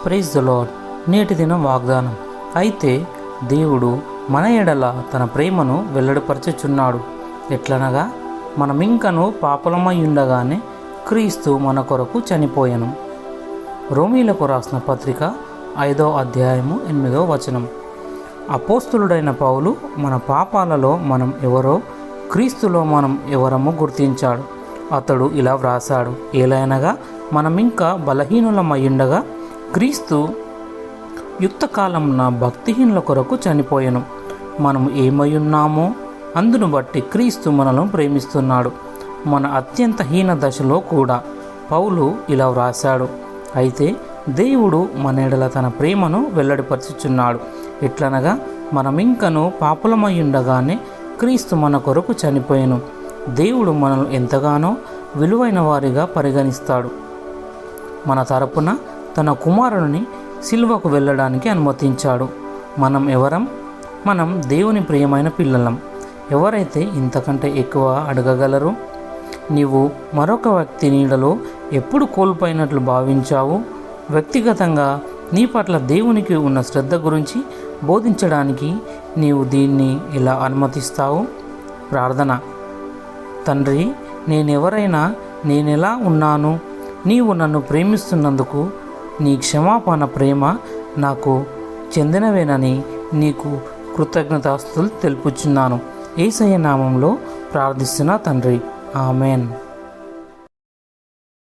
Praise the lord. నేటి దినం వాగ్దానం. అయితే దేవుడు మన ఎడల తన ప్రేమను వెల్లడిపరచుచున్నాడు. ఎట్లనగా మనమింకను పాపలమై ఉండగానే క్రీస్తు మన కొరకు చనిపోయెను. రోమీలకు రాసిన పత్రిక 5వ అధ్యాయము 8వ వచనం. అపోస్తులుడైన పౌలు మన పాపాలలో మనం ఎవరో, క్రీస్తులో మనం ఎవరమో గుర్తించాడు. అతడు ఇలా వ్రాసాడు: ఏలైనగా మనమింకా బలహీనులమయ్యుండగా క్రీస్తు యుక్తకాలమున భక్తిహీనుల కొరకు చనిపోయెను. మనం ఏమయ్యున్నామో అందును బట్టి క్రీస్తు మనలను ప్రేమిస్తున్నాడు. మన అత్యంత హీన దశలో కూడా పౌలు ఇలా వ్రాసాడు: అయితే దేవుడు మన ఎడల తన ప్రేమను వెల్లడిపరచుచున్నాడు. ఎట్లనగా మనమింకను పాపులమయ్యుండగానే క్రీస్తు మన కొరకు చనిపోయెను. దేవుడు మనల్ని ఎంతగానో విలువైన వారిగా పరిగణిస్తాడు. మన తరపున తన కుమారుని సిలువకు వెళ్ళడానికి అనుమతించాడు. మనం ఎవరం? మనం దేవుని ప్రియమైన పిల్లలం. ఎవరైతే ఇంతకంటే ఎక్కువ అడగగలరు? నీవు మరొక వ్యక్తి నీడలో ఎప్పుడు కోల్పోయినట్లు భావించావు? వ్యక్తిగతంగా నీ పట్ల దేవునికి ఉన్న శ్రద్ధ గురించి బోధించడానికి నీవు దీన్ని ఎలా అనుమతిస్తావు? ప్రార్థన. తండ్రి, నేనెలా ఉన్నాను? నీవు నన్ను ప్రేమిస్తున్నందుకు నీ క్షమాపణ ప్రేమ నాకు చెందినవేనని నీకు కృతజ్ఞతాస్తుతులు తెలుపుచున్నాను. యేసయ్య నామంలో ప్రార్థిస్తున్నా తండ్రి. ఆమెన్.